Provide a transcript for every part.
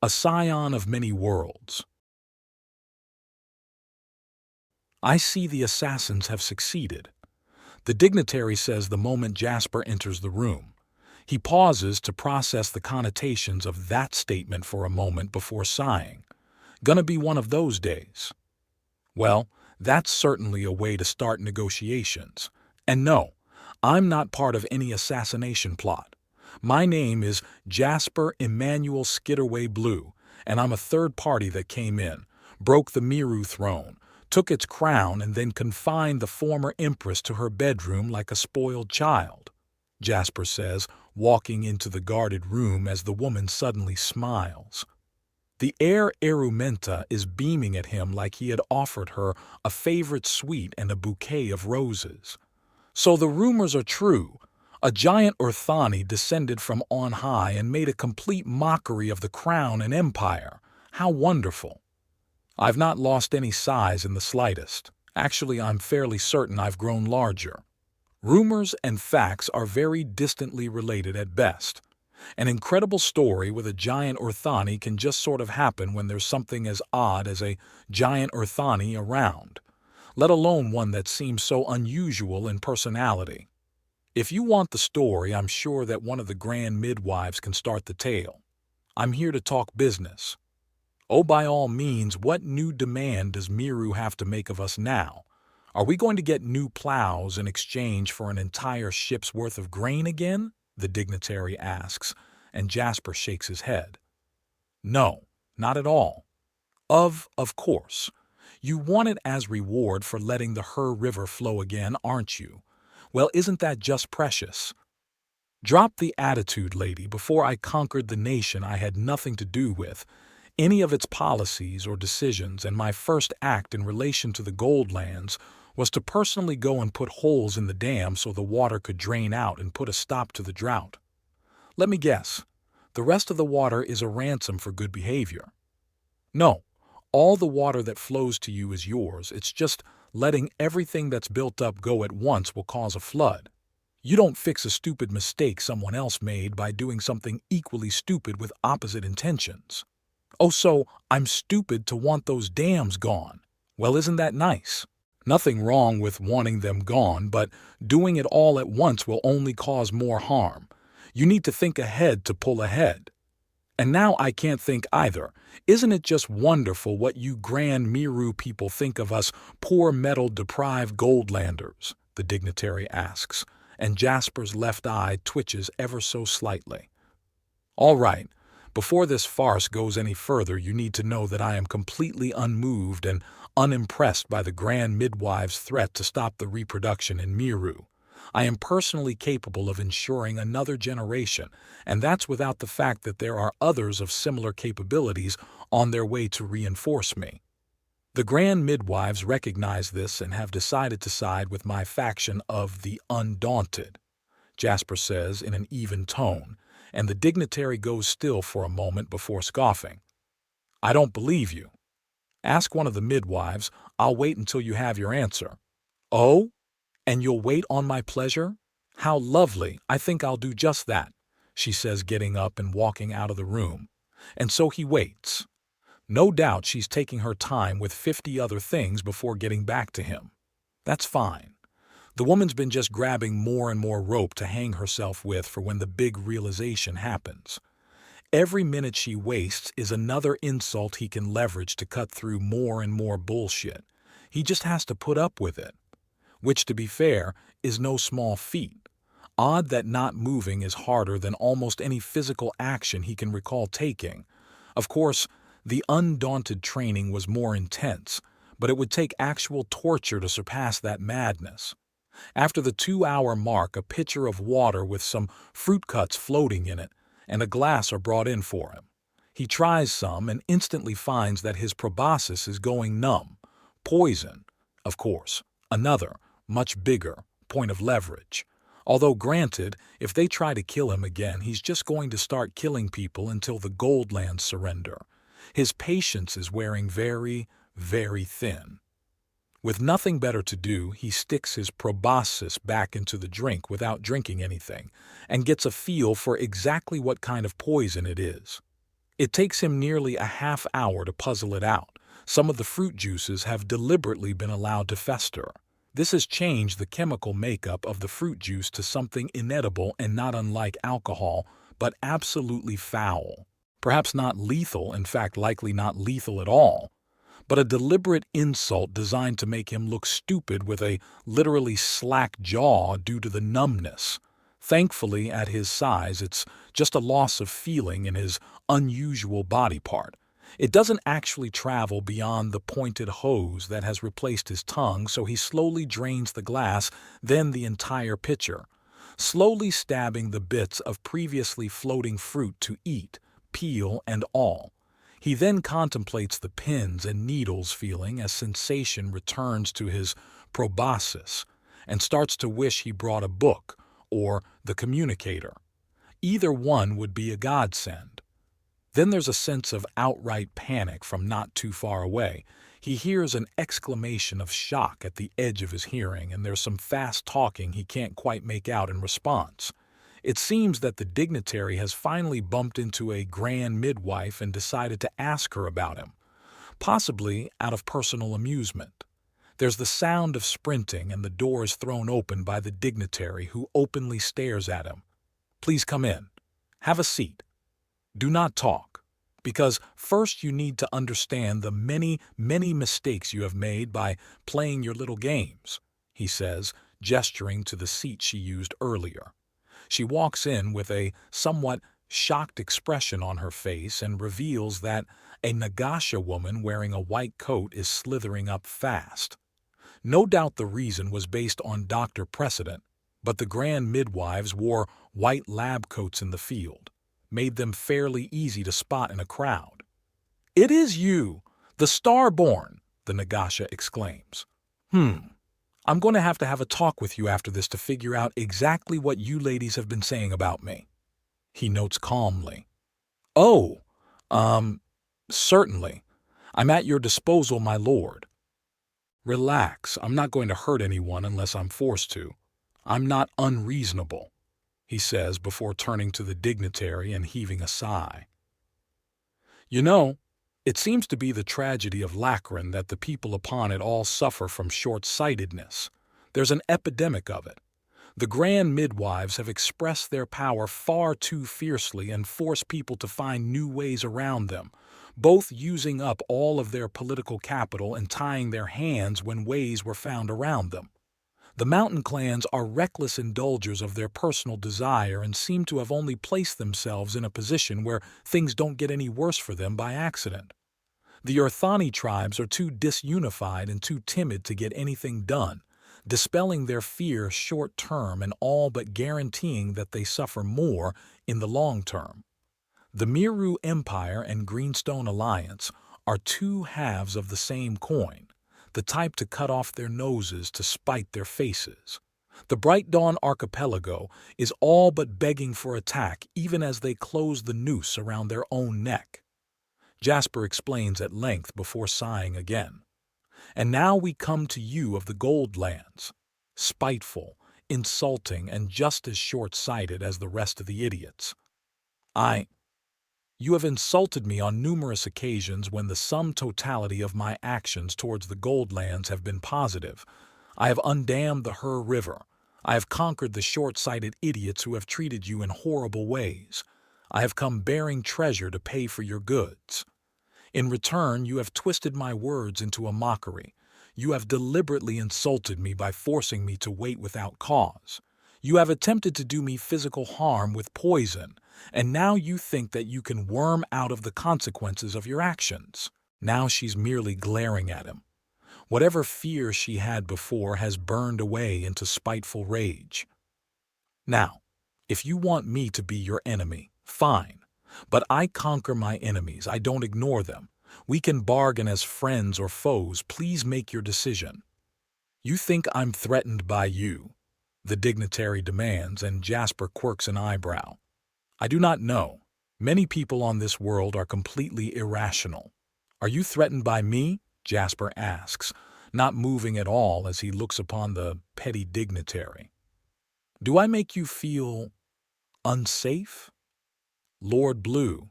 A scion of many worlds. I see the assassins have succeeded. The dignitary says the moment Jasper enters the room. He pauses to process the connotations of that statement for a moment before sighing. Gonna be one of those days. Well, that's certainly a way to start negotiations. And no, I'm not part of any assassination plot. My name is Jasper Emmanuel Skitterway Blue, and I'm a third party that came in, broke the Miru throne, took its crown, and then confined the former empress to her bedroom like a spoiled child, Jasper says, walking into the guarded room as the woman suddenly smiles. The heir Erumenta is beaming at him like he had offered her a favorite sweet and a bouquet of roses. So the rumors are true. A giant Urthani descended from on high and made a complete mockery of the crown and empire. How wonderful. I've not lost any size in the slightest. Actually, I'm fairly certain I've grown larger. Rumors and facts are very distantly related at best. An incredible story with a giant Urthani can just sort of happen when there's something as odd as a giant Urthani around, let alone one that seems so unusual in personality. If you want the story, I'm sure that one of the grand midwives can start the tale. I'm here to talk business. Oh, by all means, what new demand does Miru have to make of us now? Are we going to get new plows in exchange for an entire ship's worth of grain again? The dignitary asks, and Jasper shakes his head. No, not at all. Of course. You want it as reward for letting the Her River flow again, aren't you? Well, isn't that just precious? Drop the attitude, lady. Before I conquered the nation I had nothing to do with, any of its policies or decisions, and my first act in relation to the gold lands was to personally go and put holes in the dam so the water could drain out and put a stop to the drought. Let me guess, the rest of the water is a ransom for good behavior. No, all the water that flows to you is yours. It's just letting everything that's built up go at once will cause a flood. You don't fix a stupid mistake someone else made by doing something equally stupid with opposite intentions. Oh, so I'm stupid to want those dams gone. Well, isn't that nice? Nothing wrong with wanting them gone, but doing it all at once will only cause more harm. You need to think ahead to pull ahead. And now I can't think either. Isn't it just wonderful what you grand Miru people think of us poor metal-deprived goldlanders? The dignitary asks, and Jasper's left eye twitches ever so slightly. All right. Before this farce goes any further, you need to know that I am completely unmoved and unimpressed by the Grand Midwive's threat to stop the reproduction in Miru. I am personally capable of ensuring another generation, and that's without the fact that there are others of similar capabilities on their way to reinforce me. The Grand Midwives recognize this and have decided to side with my faction of the Undaunted, Jasper says in an even tone, and the dignitary goes still for a moment before scoffing. I don't believe you. Ask one of the midwives. I'll wait until you have your answer. Oh? And you'll wait on my pleasure? How lovely. I think I'll do just that, she says, getting up and walking out of the room. And so he waits. No doubt she's taking her time with 50 other things before getting back to him. That's fine. The woman's been just grabbing more and more rope to hang herself with for when the big realization happens. Every minute she wastes is another insult he can leverage to cut through more and more bullshit. He just has to put up with it. Which, to be fair, is no small feat. Odd that not moving is harder than almost any physical action he can recall taking. Of course, the Undaunted training was more intense, but it would take actual torture to surpass that madness. After the 2-hour mark, a pitcher of water with some fruit cuts floating in it and a glass are brought in for him. He tries some and instantly finds that his proboscis is going numb. Poison, of course. Another, much bigger, point of leverage. Although granted, if they try to kill him again, he's just going to start killing people until the Goldlands surrender. His patience is wearing very, very thin. With nothing better to do, he sticks his proboscis back into the drink without drinking anything, and gets a feel for exactly what kind of poison it is. It takes him nearly a half hour to puzzle it out. Some of the fruit juices have deliberately been allowed to fester. This has changed the chemical makeup of the fruit juice to something inedible and not unlike alcohol, but absolutely foul. Perhaps not lethal, in fact likely not lethal at all, but a deliberate insult designed to make him look stupid with a literally slack jaw due to the numbness. Thankfully, at his size, it's just a loss of feeling in his unusual body part. It doesn't actually travel beyond the pointed hose that has replaced his tongue, so he slowly drains the glass, then the entire pitcher, slowly stabbing the bits of previously floating fruit to eat, peel and all. He then contemplates the pins and needles feeling as sensation returns to his proboscis and starts to wish he brought a book or the communicator. Either one would be a godsend. Then there's a sense of outright panic from not too far away. He hears an exclamation of shock at the edge of his hearing, and there's some fast talking he can't quite make out in response. It seems that the dignitary has finally bumped into a grand midwife and decided to ask her about him, possibly out of personal amusement. There's the sound of sprinting, and the door is thrown open by the dignitary, who openly stares at him. "Please come in. Have a seat. Do not talk, because first you need to understand the many, many mistakes you have made by playing your little games," he says, gesturing to the seat she used earlier. She walks in with a somewhat shocked expression on her face and reveals that a Nagasha woman wearing a white coat is slithering up fast. No doubt the reason was based on doctor precedent, but the grand midwives wore white lab coats in the field, made them fairly easy to spot in a crowd. "It is you, the Starborn," the Nagasha exclaims. I'm going to have a talk with you after this to figure out exactly what you ladies have been saying about me," he notes calmly. "Oh, certainly. I'm at your disposal, my lord." "Relax, I'm not going to hurt anyone unless I'm forced to. I'm not unreasonable," he says before turning to the dignitary and heaving a sigh. "You know, it seems to be the tragedy of Lacrin that the people upon it all suffer from short-sightedness. There's an epidemic of it. The grand midwives have expressed their power far too fiercely and force people to find new ways around them, both using up all of their political capital and tying their hands when ways were found around them. The mountain clans are reckless indulgers of their personal desire and seem to have only placed themselves in a position where things don't get any worse for them by accident. The Orthani tribes are too disunified and too timid to get anything done, dispelling their fear short-term and all but guaranteeing that they suffer more in the long term. The Miru Empire and Greenstone Alliance are two halves of the same coin, the type to cut off their noses to spite their faces. The Bright Dawn Archipelago is all but begging for attack even as they close the noose around their own neck. Jasper explains at length before sighing again. "And now we come to you of the Goldlands, spiteful, insulting, and just as short-sighted as the rest of the idiots. You have insulted me on numerous occasions when the sum totality of my actions towards the Goldlands have been positive. I have undammed the Her River. I have conquered the short-sighted idiots who have treated you in horrible ways. I have come bearing treasure to pay for your goods. In return, you have twisted my words into a mockery. You have deliberately insulted me by forcing me to wait without cause. You have attempted to do me physical harm with poison, and now you think that you can worm out of the consequences of your actions." Now she's merely glaring at him. Whatever fear she had before has burned away into spiteful rage. "Now, if you want me to be your enemy, fine. But I conquer my enemies, I don't ignore them. We can bargain as friends or foes, please make your decision." "You think I'm threatened by you?" the dignitary demands, and Jasper quirks an eyebrow. "I do not know. Many people on this world are completely irrational." "Are you threatened by me?" Jasper asks, not moving at all as he looks upon the petty dignitary. "Do I make you feel unsafe?" "Lord Blue,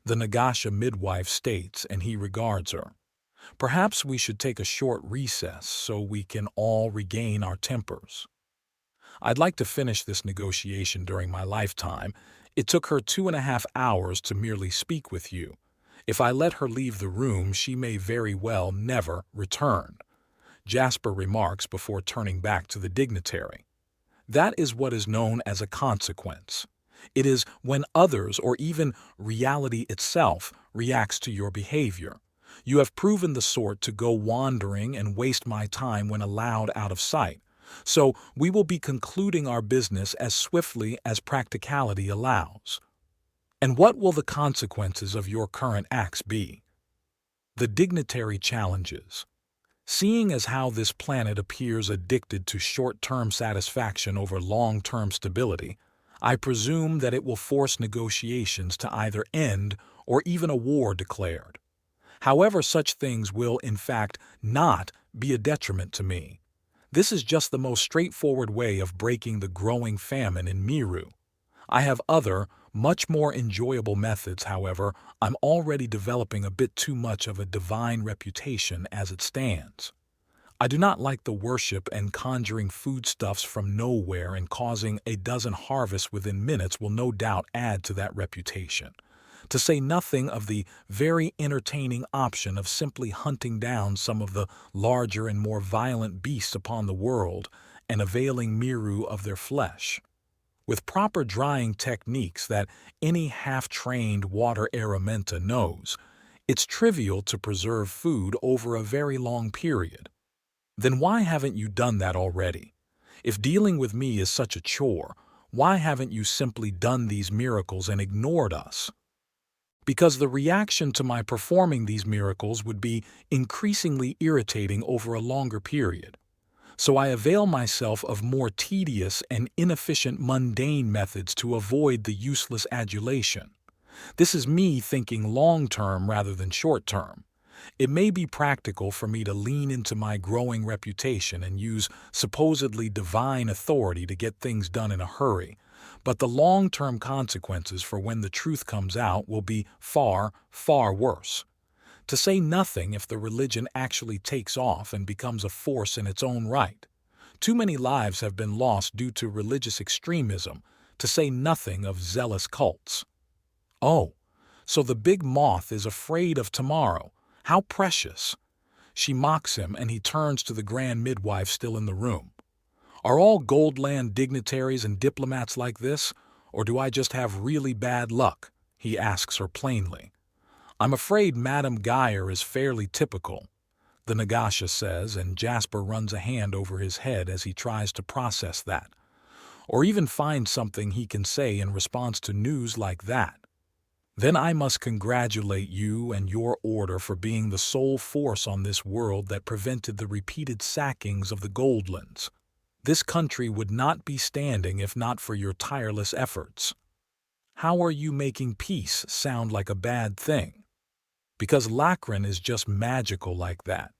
the Nagasha midwife states, and he regards her. Perhaps we should take a short recess so we can all regain our tempers. I'd like to finish this negotiation during my lifetime. It took her 2.5 hours to merely speak with you. If I let her leave the room, she may very well never return, Jasper remarks before turning back to the dignitary. That is what is known as a consequence. It is when others, or even reality itself, reacts to your behavior. You have proven the sort to go wandering and waste my time when allowed out of sight. So we will be concluding our business as swiftly as practicality allows. And what will the consequences of your current acts be? The dignitary challenges. Seeing as how this planet appears addicted to short-term satisfaction over long-term stability, I presume that it will force negotiations to either end or even a war declared. However, such things will, in fact, not be a detriment to me. This is just the most straightforward way of breaking the growing famine in Miru. I have other, much more enjoyable methods, however. I'm already developing a bit too much of a divine reputation as it stands. I do not like the worship and conjuring foodstuffs from nowhere, and causing a dozen harvests within minutes will no doubt add to that reputation. To say nothing of the very entertaining option of simply hunting down some of the larger and more violent beasts upon the world and availing Miru of their flesh. With proper drying techniques that any half-trained water aramenta knows, it's trivial to preserve food over a very long period. Then why haven't you done that already? If dealing with me is such a chore, why haven't you simply done these miracles and ignored us? Because the reaction to my performing these miracles would be increasingly irritating over a longer period. So I avail myself of more tedious and inefficient mundane methods to avoid the useless adulation. This is me thinking long-term rather than short-term. It may be practical for me to lean into my growing reputation and use supposedly divine authority to get things done in a hurry, but the long-term consequences for when the truth comes out will be far, far worse. To say nothing if the religion actually takes off and becomes a force in its own right. Too many lives have been lost due to religious extremism, to say nothing of zealous cults. Oh, so the big moth is afraid of tomorrow. How precious! She mocks him, and he turns to the grand midwife still in the room. Are all Goldland dignitaries and diplomats like this, or do I just have really bad luck? He asks her plainly. I'm afraid Madame Geyer is fairly typical, the Nagasha says, and Jasper runs a hand over his head as he tries to process that, or even find something he can say in response to news like that. Then I must congratulate you and your order for being the sole force on this world that prevented the repeated sackings of the Goldlands. This country would not be standing if not for your tireless efforts. How are you making peace sound like a bad thing? Because Lachlan is just magical like that,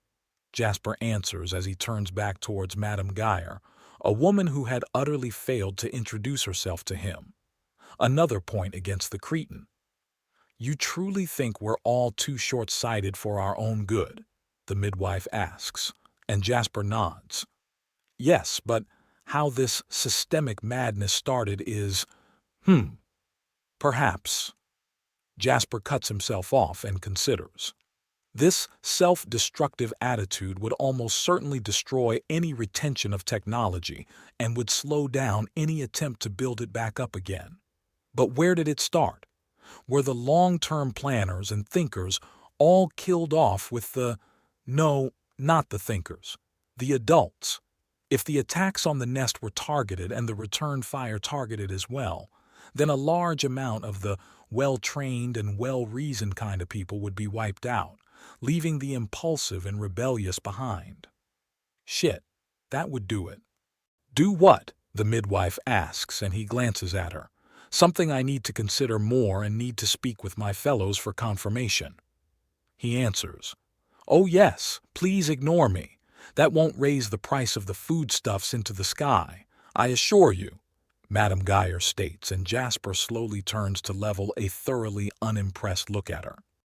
Jasper answers as he turns back towards Madame Geyer, a woman who had utterly failed to introduce herself to him. Another point against the Cretan. You truly think we're all too short-sighted for our own good? The midwife asks, and Jasper nods. Yes, but how this systemic madness started is, perhaps. Jasper cuts himself off and considers. This self-destructive attitude would almost certainly destroy any retention of technology and would slow down any attempt to build it back up again. But where did it start? Were the long-term planners and thinkers all killed off with no, not the thinkers, the adults? If the attacks on the nest were targeted and the return fire targeted as well, then a large amount of the well-trained and well-reasoned kind of people would be wiped out, leaving the impulsive and rebellious behind. Shit, that would do it. Do what? The midwife asks, and he glances at her. Something I need to consider more and need to speak with my fellows for confirmation. He answers, Oh yes, please ignore me. That won't raise the price of the foodstuffs into the sky, I assure you. Madame Geyer states, and Jasper slowly turns to level a thoroughly unimpressed look at her.